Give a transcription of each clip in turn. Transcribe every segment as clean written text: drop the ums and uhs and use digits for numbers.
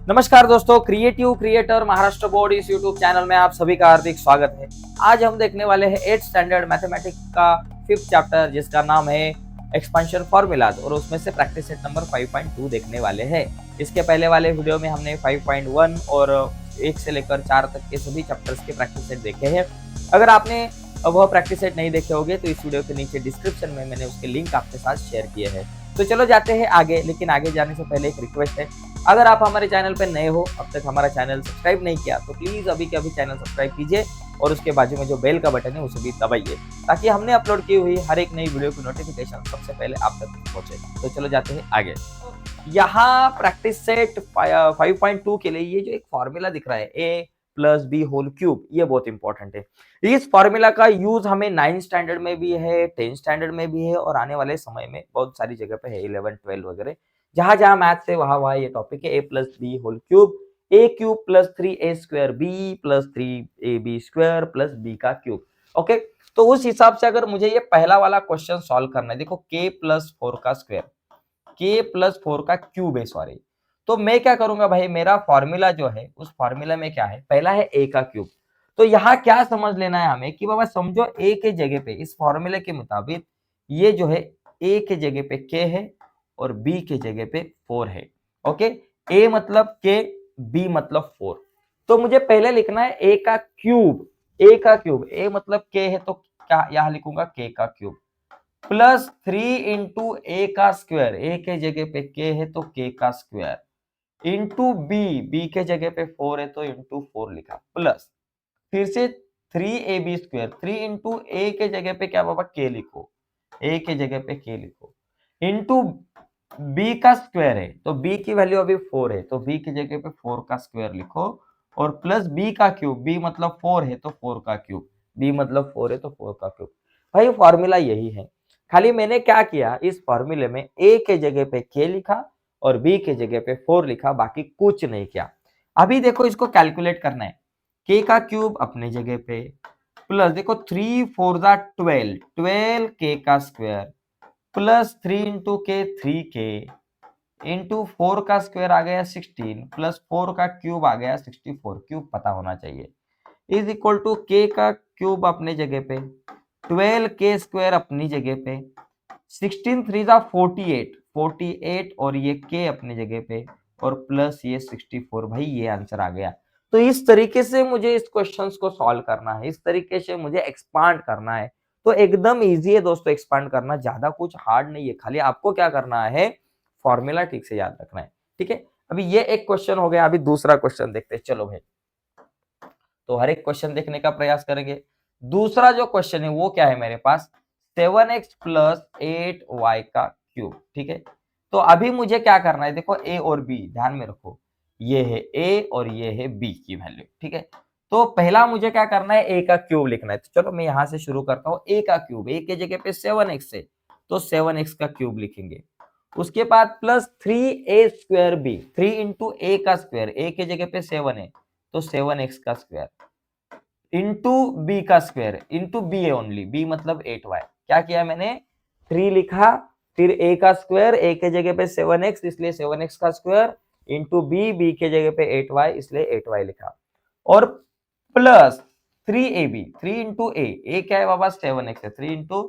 नमस्कार दोस्तों, creative creator Maharashtra board इस यूट्यूब चैनल में आप सभी का हार्दिक स्वागत है। आज हम देखने वाले हैं 8th स्टैंडर्ड मैथमेटिक्स का 5th चैप्टर जिसका नाम है एक्सपेंशन फॉर्मूलाज और उसमें से प्रैक्टिस सेट नंबर 5.2 देखने वाले हैं। इसके पहले वाले वीडियो में हमने 5.1 और 1 से लेकर 4 तक के सभी चैप्टर्स के प्रैक्टिस सेट देखे हैं। अगर आपने वह प्रैक्टिस सेट नहीं देखे होंगे तो इस वीडियो के नीचे डिस्क्रिप्शन में मैंने उसके लिंक आपके साथ शेयर किए हैं। तो चलो जाते हैं आगे, लेकिन आगे जाने से पहले एक रिक्वेस्ट है, अगर आप हमारे चैनल पर नए हो, अब तक हमारा चैनल सब्सक्राइब नहीं किया तो प्लीज अभी के अभी चैनल सब्सक्राइब कीजिए और उसके बाजू में जो बेल का बटन है उसे भी दबाइए ताकि हमने अपलोड की हुई हर एक नई वीडियो की नोटिफिकेशन सबसे पहले आप तक पहुंचे। तो चलो जाते हैं आगे। यहाँ प्रैक्टिस सेट 5.2 के लिए ये जो एक फॉर्मूला दिख रहा है A plus B whole cube, ये बहुत इंपॉर्टेंट है। इस फॉर्मूला का यूज हमें 9th स्टैंडर्ड में भी है, 10th स्टैंडर्ड में भी है और आने वाले समय में बहुत सारी जगह पे है, 11 12 वगैरह जहां जहां मैथ से वहां ये टॉपिक है। A plus B whole cube, A cube plus 3a square B plus 3ab square plus B का क्यूब। ओके, तो उस हिसाब से अगर मुझे ये पहला वाला क्वेश्चन सॉल्व करना है, देखो k प्लस 4 का स्क्वायर, k प्लस 4 का क्यूब है, सॉरी। तो मैं क्या करूंगा भाई, मेरा फॉर्मूला जो है उस फॉर्मूला में क्या है, पहला है a का क्यूब। तो यहाँ क्या समझ लेना है हमें कि बाबा समझो a के जगह पे इस फॉर्मूले के मुताबिक ये जो है a के जगह पे k है और b के जगह पे 4 है। ओके, a मतलब k, b मतलब 4। तो मुझे पहले लिखना है a का क्यूब, a का क्यूब, a मतलब k है तो क्या यहां लिखूंगा k का क्यूब प्लस 3 इंटू ए का स्क्वायर, ए के जगह पे k है तो k का स्क्वायर इंटू बी के जगह पे 4 है तो इंटू 4 लिखा, प्लस फिर से 3ab स्क्वायर, 3 इंटू ए के जगह पे क्या बाबा k लिखो, a के जगह पे k लिखो इंटू b का स्क्वायर है तो b की वैल्यू अभी 4 है तो b की जगह पे 4 का स्क्वायर लिखो और प्लस b का क्यूब, b मतलब 4 है तो 4 का क्यूब, b मतलब 4 है तो 4 का क्यूब। भाई फॉर्मूला यही है, खाली मैंने क्या किया, इस फॉर्मूले में a के जगह पे k लिखा और b के जगह पे 4 लिखा, बाकी कुछ नहीं किया। अभी देखो इसको कैलकुलेट करना है, k का क्यूब अपने जगह पे प्लस देखो 3 4 जा 12, 12 k का स्क्वायर प्लस 3 इंटू के 3k इंटू 4 का स्क्वायर आ गया 16 प्लस 4 का क्यूब आ गया 64, क्यूब पता होना चाहिए, इज इक्वल टू k का क्यूब अपने जगह पे 12 k स्क्वायर अपनी जगह पे 16 3 जा 48, 48 और ये k अपनी जगह पे और प्लस ये 64। भाई ये आंसर आ गया। तो इस तरीके से मुझे इस क्वेश्चंस को सॉल्व करना है, इस तरीके से मुझे एक्सपांड करना है। तो एकदम इजी है दोस्तों, एक्सपांड करना ज्यादा कुछ हार्ड नहीं है, खाली आपको क्या करना है, फॉर्मूला ठीक से याद रखना है। ठीक है, अभी ये एक क्वेश्चन हो गया, अभी दूसरा क्वेश्चन देखते हैं। चलो भाई, तो हर एक क्वेश्चन देखने का प्रयास करेंगे। दूसरा जो क्वेश्चन है वो क्या है मेरे पास, 7x प्लस 8y का क्यूब। ठीक है, तो अभी मुझे क्या करना है, देखो a और b ध्यान में रखो, ये है a और ये है b की वैल्यू। ठीक है, तो पहला मुझे क्या करना है, a का क्यूब लिखना है। तो चलो मैं यहां से शुरू करता हूँ, a का क्यूब, a के जगह पे 7x है तो 7x का क्यूब लिखेंगे। उसके बाद plus 3a square b, 3 into a का स्क्वायर, a के जगह पे 7 है तो 7x का स्क्वायर इंटू बी का स्क्वायर, इंटू बी है ओनली, बी मतलब 8y। क्या किया मैंने, 3 लिखा, फिर a का स्क्वायर, a के जगह पे 7x इसलिए 7x का स्क्वायर इंटू बी के जगह पे 8y इसलिए 8y लिखा और प्लस 3ab, 3 इंटू ए क्या है बाबा 7x है, 3 इंटू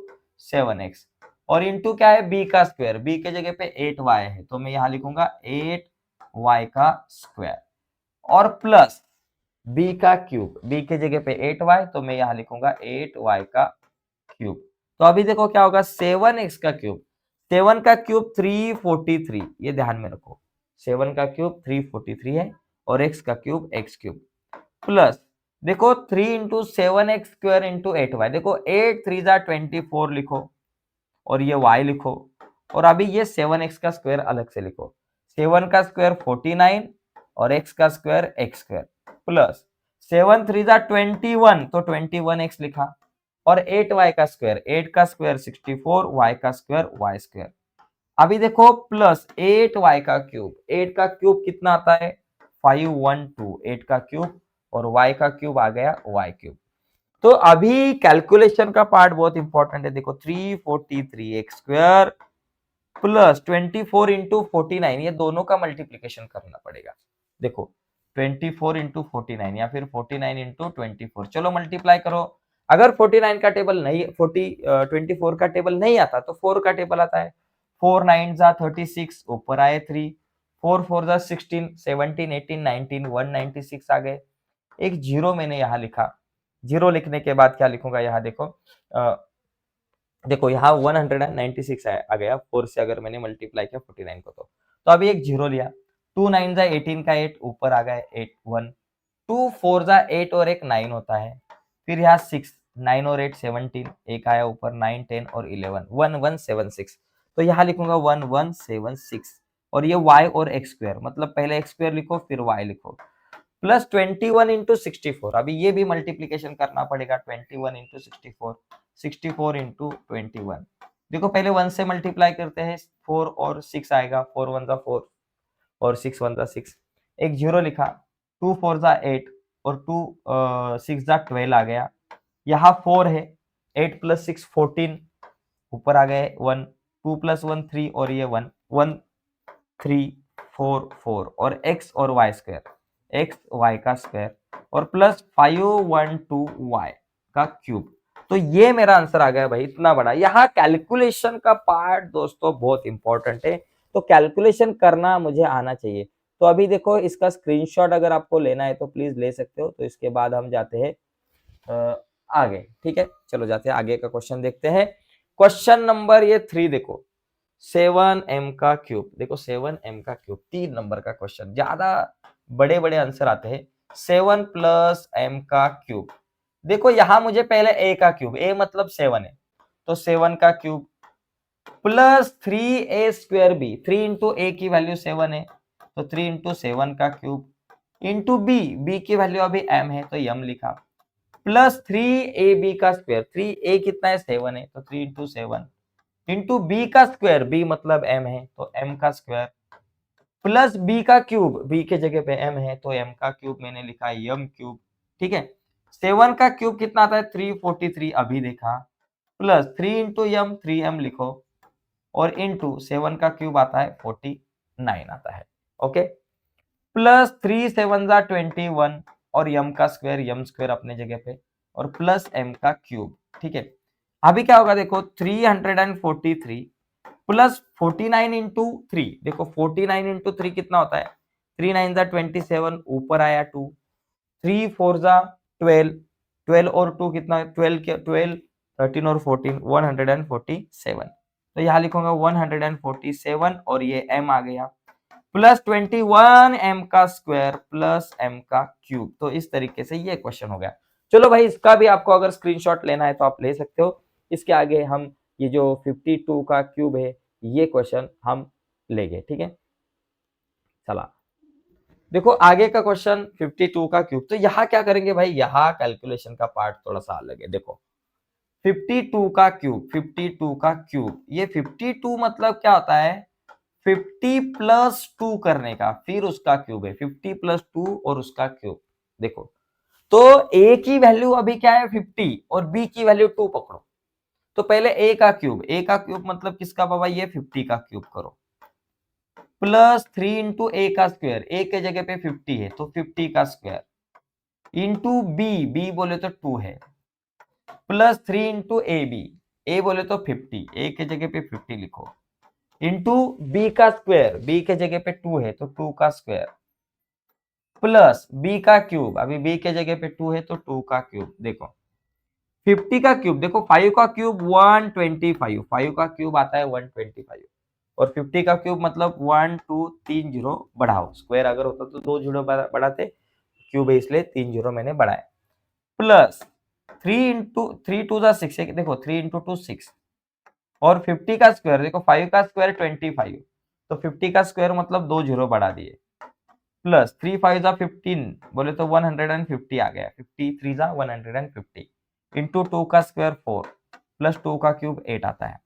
7x और इंटू क्या है b का स्क्वायर, b के जगह पे 8y है तो मैं यहां लिखूंगा 8y का स्क्वायर और प्लस b का क्यूब, b के जगह पे 8y तो मैं यहां लिखूंगा 8y का क्यूब। तो अभी देखो क्या होगा, 7x का क्यूब, 7 का क्यूब 343, ये ध्यान में रखो, 7 का क्यूब 343 है और x का क्यूब x क्यूब प्लस देखो 3 into 7x square into 8y, देखो 8 3 जा 24 लिखो और ये y लिखो और अभी ये 7x का स्क्वायर अलग से लिखो, 7 का स्क्वायर 49 और x का स्क्वायर x स्क्वायर प्लस 7 3 जा 21 तो 21x लिखा और 8y का स्क्वायर, 8 का स्क्वायर 64, y का स्क्वायर y स्क्वायर। अभी देखो प्लस 8y का क्यूब, 8 का क्यूब कितना आता है 512, 8 का क्यूब और y का क्यूब आ गया y क्यूब। तो अभी कैलकुलेशन का पार्ट बहुत इंपॉर्टेंट है, देखो 343 एक्स स्क्वायर प्लस 24 इंटू 49, ये दोनों का मल्टीप्लीकेशन करना पड़ेगा, देखो 24 इंटू 49 या फिर 49 इंटू 24, चलो मल्टीप्लाई करो। अगर 49 का टेबल नहीं 24 का टेबल नहीं आता तो 4 का टेबल आता है। 4 9 जा 36, ऊपर आए 3, 4 4 जा 16, 17 18 19 196 आ गए। एक जीरो मैंने यहाँ लिखा। जीरो लिखने के बाद क्या लिखूंगा यहाँ देखो, देखो यहाँ 196 आ गया 4 से अगर मैंने मल्टीप्लाई किया 49 को तो अभी एक जीरो लिया। 2 9 जा 18 का 8, ऊपर आ गया 8 1, 2 4 जा 8 और एक 9 होता है। फिर यहाँ 6, 9 और 8 17, एक आया ऊपर 9 10 और 11 1176, तो यहाँ लिखूंगा 1176। और ये y और x स्क्वायर, मतलब पहले x स्क्वायर लिखो फिर y लिखो, प्लस 21 इंटू 64। अभी ये भी मल्टीप्लीकेशन करना पड़ेगा। 21 इंटू 64, 64 इंटू 21। देखो पहले 1 से मल्टीप्लाई करते हैं, 4 और 6 आएगा, 4 1 जा 4 और 6 1 जा 6, एक जीरो लिखा। 2 4 जा 8 और 2 6 जा 12 आ गया। यहाँ 4 है, 8 प्लस 6 14, ऊपर आ गए 1, 2 प्लस 1 3 और ये 1 1 3 4 4 और x और y स्क्वायर, x y का स्क्वायर और प्लस 512 y का क्यूब। तो ये मेरा आंसर आ गया भाई, इतना बड़ा। यहाँ कैलकुलेशन का पार्ट दोस्तों बहुत इंपॉर्टेंट है, तो कैलकुलेशन करना मुझे आना चाहिए। तो अभी देखो इसका स्क्रीनशॉट अगर आपको लेना है तो प्लीज ले सकते हो। तो इसके बाद हम जाते हैं आगे, ठीक है, चलो जाते हैं आगे का क्वेश्चन देखते हैं। क्वेश्चन नंबर ये 3 देखो, 7m का क्यूब। देखो 7m का क्यूब 3 नंबर का क्वेश्चन, ज्यादा बड़े बड़े आंसर आते हैं। 7 प्लस m का क्यूब। देखो यहां मुझे पहले a का क्यूब, a मतलब 7 है, तो 7 का cube plus 3a square b, 3 into a की वैल्यू 7 है तो 3 इंटू 7 का क्यूब इंटू b, b की वैल्यू अभी m है तो m लिखा, प्लस 3ab का स्क्वायर, 3a कितना है 7 है तो 3 इंटू 7 इंटू बी का स्क्वायर, बी मतलब m है तो m का स्क्वायर, प्लस b का क्यूब, b के जगह पे m है तो m का क्यूब मैंने लिखा m क्यूब, ठीक है। 7 का क्यूब कितना आता है 343 अभी देखा, प्लस 3 इंटू m, 3m लिखो और इंटू 7 का क्यूब आता है 49 आता है, ओके। प्लस 3 7 जा 21 और m का स्क्वायर, m स्क्वायर अपने जगह पे और प्लस m का क्यूब, ठीक है। अभी क्या होगा देखो 343 प्लस 49 इंटू 3, देखो 49 इंटू 3 कितना होता है, 3 9 जा 27, ऊपर आया 2, 3 4 जा 12, 12 और 2 कितना है 12 के 12, 13 और 14 147, तो यहाँ लिखूंगा 147 और ये m आ गया, प्लस 21 m का स्क्वायर प्लस m का क्यूब। तो इस तरीके से ये क्वेश्चन हो गया। चलो भाई इसका भी आपको अगर स्क्रीनशॉट लेना है तो आप ले सकते हो। इसके आगे हम ये जो 52 का क्यूब है ये क्वेश्चन हम लेंगे, ठीक है। चला देखो आगे का क्वेश्चन 52 का क्यूब, तो यहाँ क्या करेंगे भाई, यहाँ कैलकुलेशन का पार्ट थोड़ा सा अलग है। देखो 52 का क्यूब, 52 का क्यूब, ये 52 मतलब क्या होता है 50 प्लस 2 करने का फिर उसका क्यूब है, 50 प्लस 2 और उसका क्यूब। देखो तो a की वैल्यू अभी क्या है 50 और b की वैल्यू 2 पकड़ो, तो पहले a का क्यूब, a का क्यूब मतलब किसका बाबा, ये 50 का क्यूब करो, प्लस 3 इंटू ए का स्क्वायर, ए के जगह पे 50 है तो 50 का स्क्वायर इंटू बी, बी बोले तो 2 है, प्लस 3 इंटू ए बी, ए बोले तो 50, ए के जगह पे 50 लिखो, इंटू बी का स्क्वायर, बी के जगह पे 2 है तो 2 का स्क्वायर, प्लस बी का क्यूब, अभी बी के जगह पे 2 है तो 2 का क्यूब। देखो 50 का क्यूब, देखो 5 का क्यूब 125, 5 का क्यूब आता है 125 और 50 का क्यूब मतलब 1 2 3 जीरो बढ़ाओ, स्क्वायर अगर होता तो 2 जीरो बढ़ाते, क्यूब है इसलिए 3 जीरो मैंने बढ़ाए, प्लस 3 इंटू 3 टू जा 6 है, देखो 3 इंटू 2 6 और 50 का स्क्वायर, देखो 5 का स्क्वायर 25 तो 50 का स्क्वायर मतलब 2 जीरो बढ़ा दिए, प्लस 3 5 जा 15 बोले तो 150 आ गया, 53 जा 150 इंटू 2 का स्क्वायर 4 प्लस 2 का क्यूब 8 आता है।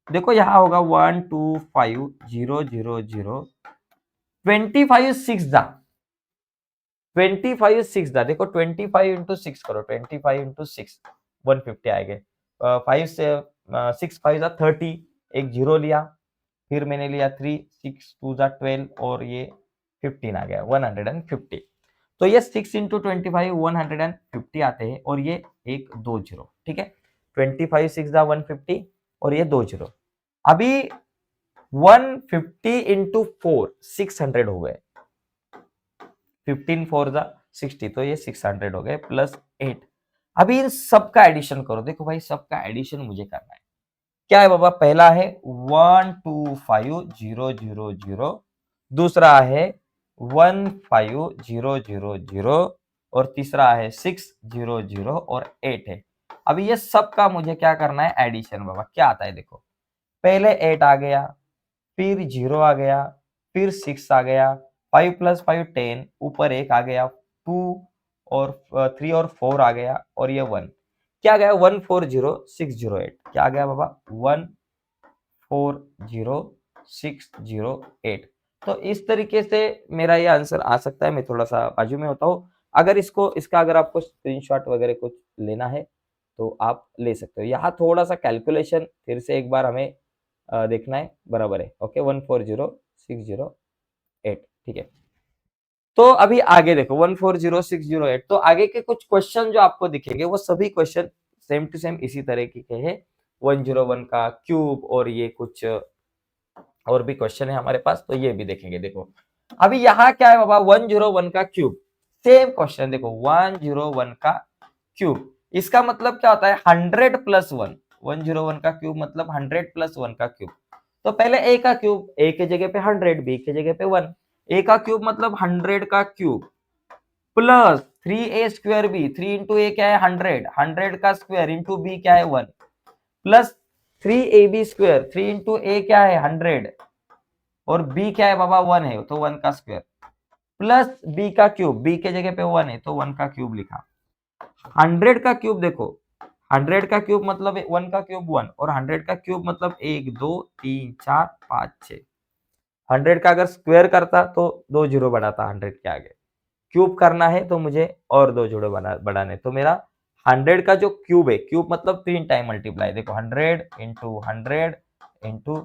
देखो यहाँ होगा 1 2 5 0 0 0 25 6 जा 25 6 जा, देखो 25 इंटू 6 करो, 25 इंटू 6 150 आएंगे, 5 से 6 5 जा 30, एक जीरो लिया, फिर मैंने लिया 3 6 2 जा 12 और ये 15 आ गया 150। तो ये 6 इंटू 25 150 आते हैं और ये एक 2 जीरो, ठीक है। 25 6 दा 150 और ये 2 जीरो। अभी 150 इंटू 4 600 हो गए, 15 4 दा 60, तो ये 600 हो गए प्लस 8। अभी इन सबका एडिशन करो। देखो भाई सबका एडिशन मुझे करना है। क्या है बाबा? पहला है 125,000, दूसरा है 15,000 और तीसरा है 600 और 8 है। अभी ये सब का मुझे क्या करना है? एडिशन। बाबा क्या आता है देखो, पहले 8 आ गया, फिर 0 आ गया, फिर 6 आ गया, 5 प्लस 5 10, ऊपर 1 आ गया, 2 और 3 और 4 आ गया और ये 1। क्या गया? 140608। क्या आ गया बाबा? 140608। तो इस तरीके से मेरा ये आंसर आ सकता है। मैं थोड़ा सा बाजू में होता हूँ। अगर इसका अगर आपको स्क्रीनशॉट वगैरह कुछ लेना है तो आप ले सकते हो। यहाँ थोड़ा सा कैलकुलेशन फिर से एक बार हमें देखना है। बराबर है, ओके। 140608, ठीक है। तो अभी आगे देखो 140608। तो आगे के कुछ क्वेश्चन जो आपको दिखेंगे वो सभी क्वेश्चन सेम टू सेम इसी तरीके के हैं। 101 का क्यूब और ये कुछ और भी क्वेश्चन है हमारे पास, तो ये भी देखेंगे। देखो अभी यहाँ क्या है बाबा? 101 का क्यूब, सेम क्वेश्चन। देखो 101 का क्यूब, इसका मतलब क्या होता है? 100 प्लस 1। 101 का क्यूब मतलब 100 प्लस 1 का क्यूब। तो पहले a का क्यूब, a के जगह पे 100, b के जगह पे 1। a का क्यूब मतलब 100 का cube plus 3a square b, 3 into A क्या है? 100, 100 का स्क्वायर इंटू b क्या है? 1 plus 3ab square, 3 into A क्या है? 100 और b क्या है बाबा? 1 है तो 1 का स्क्वायर प्लस b का क्यूब, b के जगह पे 1 है तो 1 का क्यूब लिखा। 100 का क्यूब देखो, 100 का क्यूब मतलब 1 का क्यूब 1 और 100 का क्यूब मतलब 1 2 3 4 5 6। 100 का अगर स्क्वायर करता तो 2 जीरो बढ़ाता 100 के आगे। क्यूब करना है तो मुझे और 2 जीरो बढ़ाने। तो मेरा 100 का जो क्यूब है, क्यूब मतलब 3 टाइम मल्टीप्लाई। देखो 100 इंटू 100 इंटू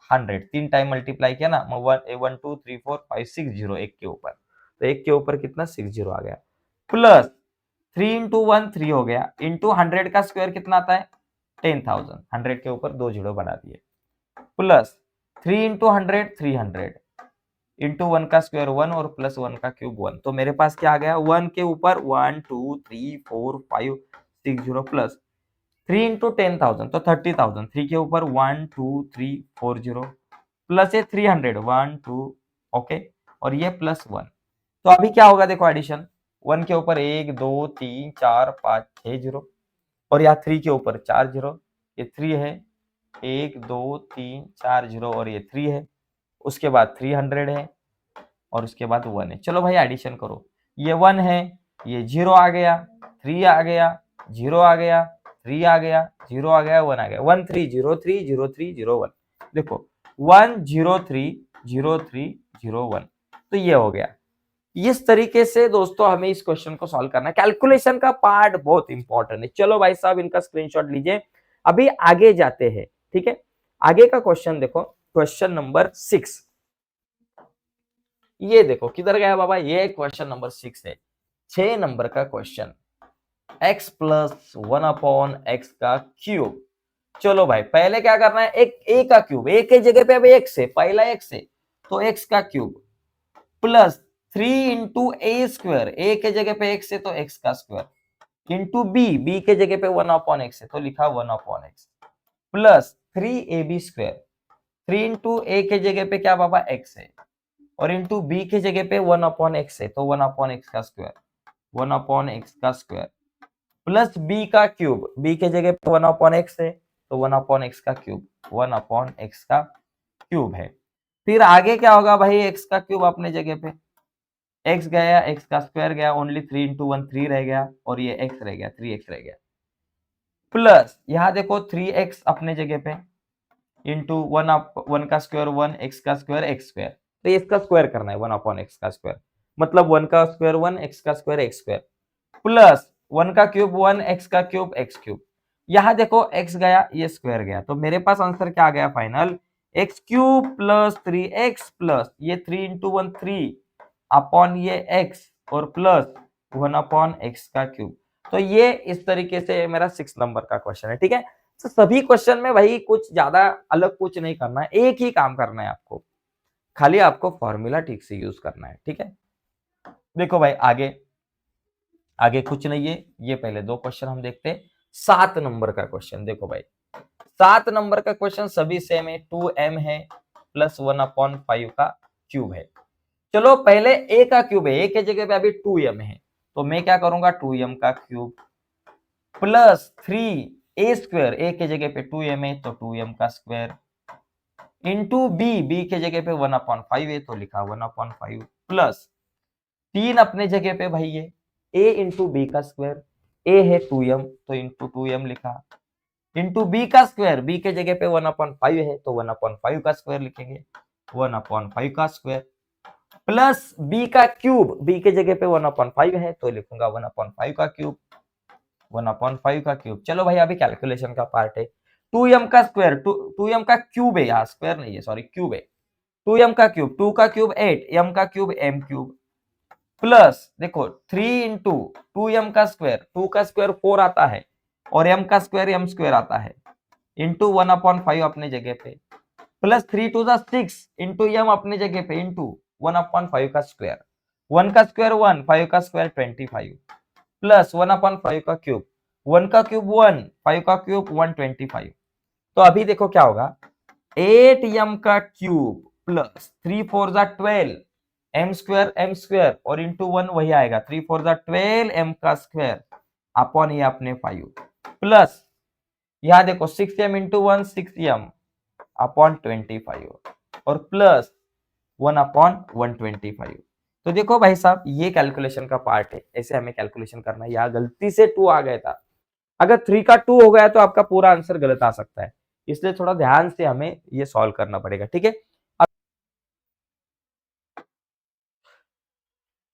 100, 3 टाइम मल्टीप्लाई किया ना। 1 2 3 4 5 6 जीरो एक के ऊपर, तो एक के ऊपर कितना? 6 जीरो आ गया। प्लस 3 इंटू 1 3 हो गया, इंटू 100 का स्क्वायर कितना आता है? 10,000। 100 के ऊपर 2 जीरो बढ़ा दिए। प्लस 3 इंटू 100 300 इंटू 1 का स्क्वायर 1 और प्लस 1 का क्यूब 1। तो मेरे पास क्या आ गया? 1 के ऊपर 1 2 3 4 5 6 जीरो प्लस 3 इंटू 10,000 तो 30,000। 3 के ऊपर 1 2 3 4 जीरो प्लस ये 300 1 2, ओके, और ये प्लस 1। तो अभी क्या होगा? देखो एडिशन, 1 के ऊपर 1 2 3 4 5 6 जीरो और यहाँ 3 के ऊपर 4 जीरो, ये 3 है, 1 2 3 4 जीरो और ये 3 है। उसके बाद 300 है और उसके बाद 1 है। चलो भाई एडिशन करो। ये 1 है, ये 0 आ गया, 3 आ गया, 0 आ गया, 3 आ गया, 0 आ गया, 1 आ गया। 1 3 0 3 0 3 0 1। देखो 1 0 3 0 3 0 1। तो ये हो गया। इस तरीके से दोस्तों हमें इस क्वेश्चन को सॉल्व करना है। कैलकुलेशन का पार्ट बहुत इंपॉर्टेंट है। चलो भाई साहब इनका स्क्रीनशॉट लीजिए। अभी आगे जाते हैं, ठीक है। आगे का क्वेश्चन देखो, क्वेश्चन नंबर 6। ये देखो किधर गया बाबा? ये क्वेश्चन नंबर 6 है, 6 नंबर का question. x plus 1 upon x का क्यूब। चलो भाई पहले क्या करना है? एक a का क्यूब, a के जगह पे अभी x है, पहला x है तो x का क्यूब प्लस 3 इंटू ए स्क्वायर, ए के जगह पे x है तो x का स्क्वायर इंटू b के जगह पे 1 अपॉन एक्स है तो लिखा 1 upon X plus 3ab square, 3 into A के जगह पे क्या बाबा? x है और इंटू बी के जगह पे 1 अपॉन एक्स है तो 1 अपॉन एक्स का स्क्वायर, 1 अपॉन एक्स का स्क्वायर प्लस बी का क्यूब, बी के जगह पे 1 अपॉन एक्स है तो 1 अपॉन एक्स का क्यूब, 1 अपॉन एक्स का क्यूब है। फिर आगे क्या होगा भाई? एक्स का क्यूब अपने जगह पे, एक्स गया, एक्स का स्क्वायर गया, ओनली 3 इंटू 1 3 रह गया और ये एक्स रह गया, 3x रह गया। प्लस यहाँ देखो 3x अपने जगह पे इंटू 1 का स्क्वायर 1, एक्स का स्क्वायर एक्स स्क्वायर, तो इसका स्क्वायर करना है 1 अपॉन एक्स का स्क्वायर, मतलब 1 का स्क्वायर 1, एक्स का स्क्वायर एक्स स्क्वायर प्लस 1 का क्यूब 1, एक्स का क्यूब एक्स क्यूब। यहाँ देखो एक्स गया, ये स्क्वायर गया, तो मेरे पास आंसर क्या आ गया final? X cube plus 3x plus ये 3 इंटू 1 3 अपॉन ये x और प्लस 1 अपॉन x का क्यूब। तो ये इस तरीके से मेरा 6 नंबर का क्वेश्चन है, ठीक है। तो सभी क्वेश्चन में भाई कुछ ज्यादा अलग कुछ नहीं करना है, एक ही काम करना है आपको, खाली आपको फॉर्मूला ठीक से यूज करना है, ठीक है। देखो भाई आगे आगे कुछ नहीं है, ये पहले दो क्वेश्चन हम देखते हैं। 7 नंबर का क्वेश्चन देखो भाई, 7 नंबर का क्वेश्चन सभी सेम है, 2m है प्लस 1 अपॉन 5 का क्यूब है। चलो पहले a का क्यूब है, a के जगह पे अभी 2m है, तो मैं क्या करूंगा 2m का cube plus 3a square, a के जगह पे 2m है तो 2m का स्क्वायर इंटू b के जगह पे 1 अपॉन 5 है तो लिखा 1 अपॉन 5 प्लस 3 अपने जगह पे भाई ये a इंटू बी का स्क्वायर, a है 2m तो इंटू 2m लिखा इंटू बी का स्क्वायर, बी के जगह पे 1 अपॉन 5 है तो 1 अपॉन 5 का स्क्वायर लिखेंगे, 1 अपॉन 5 का स्क्वायर प्लस बी का क्यूब, बी के जगह पे 1 अपॉन 5 है तो लिखूंगा 1 अपॉन 5 का क्यूब, 1 अपॉन 5 का क्यूब। चलो भाई अभी कैलकुलेशन का पार्ट है, 2m का स्क्वायर, 2m का क्यूब है, यहाँ स्क्वायर नहीं है सॉरी क्यूब है, 2m का क्यूब, 2 का क्यूब 8, m का क्यूब m क्यूब प्लस देखो 3 इंटू 2m का स्क्वायर, 2 का स्क्वायर 4 आता है और m का स्क्वायर m स्क्वायर आता है इंटू 1 अपॉन 5 अपने जगह पे प्लस 3 टू 6 इंटू m अपने जगह पे इंटू 1 अपॉन 5 का स्क्वायर, 1 का स्क्वायर 1, 5 का स्क्वायर 25 प्लस 1 अपॉन 5 का क्यूब, 1 का क्यूब 1, 5 का क्यूब 125। तो अभी देखो क्या होगा 8m का क्यूब प्लस 3 4 जा 12 m स्क्वायर और इंटू 1 वही आएगा 3 4 जा 12 m का स्क्वायर अपॉन ये अपने 5 प्लस यहां देखो 6m इंटू 1 6m अपॉन 25 और प्लस 1 अपॉन 125। तो देखो भाई साहब ये कैलकुलेशन का पार्ट है, ऐसे हमें कैलकुलेशन करना है। यहाँ गलती से 2 आ गया था, अगर 3 का 2 हो गया तो आपका पूरा आंसर गलत आ सकता है, इसलिए थोड़ा ध्यान से हमें ये सॉल्व करना पड़ेगा, ठीक है।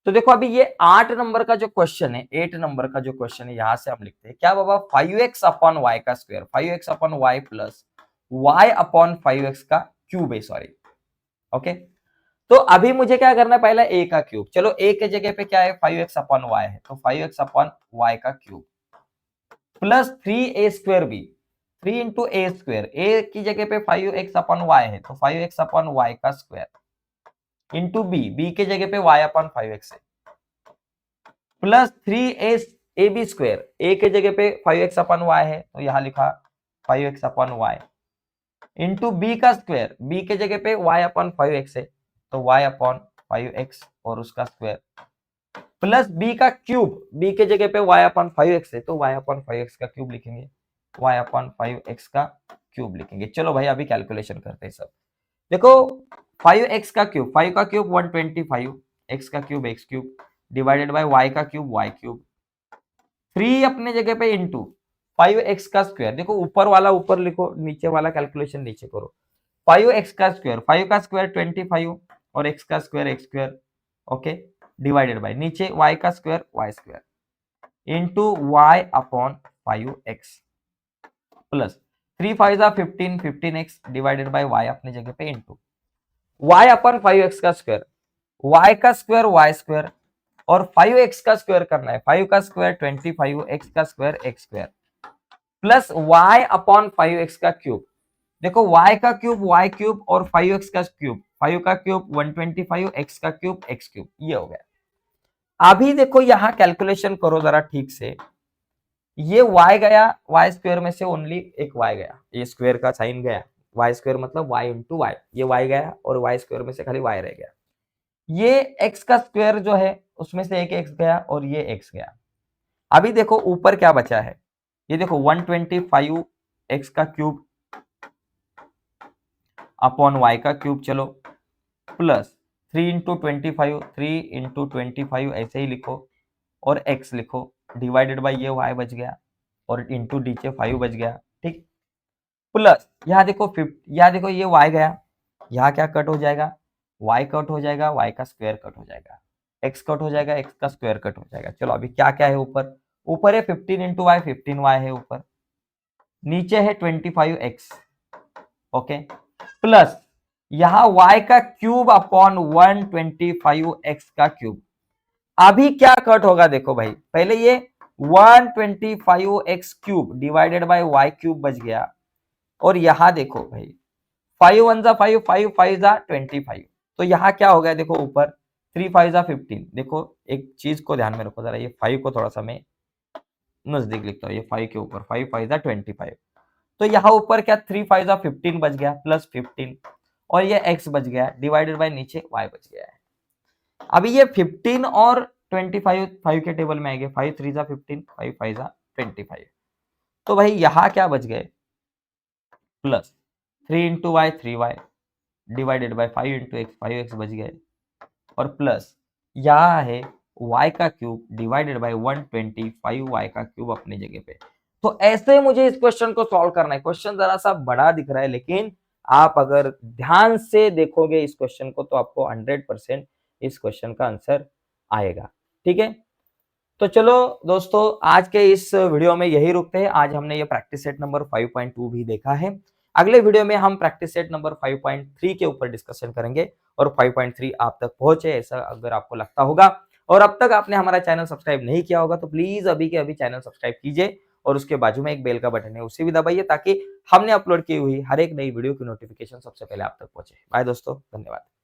तो देखो अभी ये 8 नंबर का जो क्वेश्चन है, 8 नंबर का जो क्वेश्चन है, यहां से हम लिखते हैं क्या बाबा 5x अपॉन y का square, 5x upon y plus y upon 5x का क्यूब है, सॉरी ओके। तो अभी मुझे क्या करना है, पहला a का क्यूब, चलो a के जगह पे क्या है 5x अपॉन y है तो 5x अपॉन y का cube plus 3a square b, 3 into A square, a की जगह पे 5x अपॉन y है तो 5x अपॉन y का स्क्वायर इंटू b के जगह पे y अपॉन 5x है प्लस 3ab स्क्वायर, a के जगह पे 5x अपॉन y है तो यहां लिखा 5x upon y into b का स्क्वायर, b के जगह पे y अपॉन 5x है तो y अपॉन 5x और उसका स्क्वायर प्लस b का क्यूब, b के जगह पे y अपॉन 5x है तो y अपॉन 5x का क्यूब लिखेंगे, y अपॉन 5x का क्यूब लिखेंगे। चलो भाई अभी कैलकुलेशन करते हैं सब। देखो 5x का क्यूब, 5 का क्यूब 125, x का cube x cube divided by y का क्यूब y क्यूब, 3 अपने जगह पे इंटू 5x का स्क्वायर, देखो ऊपर वाला ऊपर लिखो, नीचे वाला कैलकुलेशन नीचे करो, 5x का स्क्वायर, 5 का स्क्वायर 25 और x का square x square okay divided by नीचे y का square y square into y upon 5x plus 3 5 15 15x divided by y अपने जगह पे इंटू y अपॉन 5x का स्क्वायर, y का स्क्वायर y स्क्वायर और 5x का स्क्वायर करना है, 5 का स्क्वायर 25, x का square x square plus y upon 5x का क्यूब, देखो y का क्यूब y क्यूब और 5x का क्यूब, 5 का क्यूब 125, x का क्यूब x क्यूब, ये हो गया। अभी देखो यहां कैलकुलेशन करो जरा ठीक से, ये y गया, y स्क्वायर में से ओनली एक y गया, ये स्क्वायर का साइन गया, y स्क्वायर मतलब y इंटू वाई, ये y गया और y स्क्वायर में से खाली y रह गया, ये x का स्क्वायर जो है उसमें से एक x गया और ये x गया। अभी देखो ऊपर क्या बचा है, ये देखो 125 x का क्यूब अपॉन y का क्यूब, चलो प्लस 3 इंटू 25, 3 इंटू 25 ऐसे ही लिखो और x लिखो डिवाइडेड बाई ये y बच गया और इंटू नीचे 5 बच गया, ठीक प्लस यहाँ देखो 50, यहाँ देखो ये y गया, यहाँ क्या कट हो जाएगा y कट हो जाएगा, y का स्क्वायर कट हो जाएगा, x कट हो जाएगा, x का स्क्वायर कट हो जाएगा। चलो अभी क्या क्या है ऊपर, ऊपर है 15 इंटू वाई, 15y है ऊपर, नीचे है 25x ओके प्लस यहाँ y का क्यूब अपॉन 125x का क्यूब। अभी क्या कट होगा देखो भाई, पहले ये 125x cube divided by y cube बच गया, और यहां देखो भाई 5 1 जा 5, 5 5 जा 25, तो यहाँ क्या हो गया देखो ऊपर 3 5 जा 15। देखो एक चीज को ध्यान में रखो जरा, ये 5 को थोड़ा सा मैं नजदीक लिखता हूँ, ये 5 के ऊपर 5 5 जा 25, तो यहाँ ऊपर क्या 3 5 जा 15 बच गया प्लस 15, और ये x बच गया डिवाइडेड बाय नीचे y बच गया है। अभी ये 15 और 25 5 के टेबल में आएंगे, 5 3 जा 15, 5 5 जा 25, तो भाई यहाँ क्या बच गए plus 3 into y 3y divided by 5 into x 5x बच गए, और प्लस यहाँ है y का क्यूब डिवाइडेड बाय 125y का क्यूब अपनी जगह पे। तो ऐसे मुझे इस क्वेश्चन को सॉल्व करना है। क्वेश्चन जरा सा बड़ा दिख रहा है, लेकिन आप अगर ध्यान से देखोगे इस क्वेश्चन को तो आपको 100% इस क्वेश्चन का आंसर आएगा। ठीक है, तो चलो दोस्तों आज के इस वीडियो में यही रुकते हैं। आज हमने ये प्रैक्टिस सेट नंबर 5.2 भी देखा है। अगले वीडियो में हम प्रैक्टिस सेट नंबर 5.3 के ऊपर डिस्कशन करेंगे, और 5.3 आप तक पहुंचे ऐसा अगर आपको लगता होगा, और अब तक आपने हमारा चैनल सब्सक्राइब नहीं किया होगा तो प्लीज अभी के अभी चैनल सब्सक्राइब कीजिए, और उसके बाजू में एक बेल का बटन है उसे भी दबाइए, ताकि हमने अपलोड की हुई हर एक नई वीडियो की नोटिफिकेशन सबसे पहले आप तक पहुंचे। बाय दोस्तों, धन्यवाद।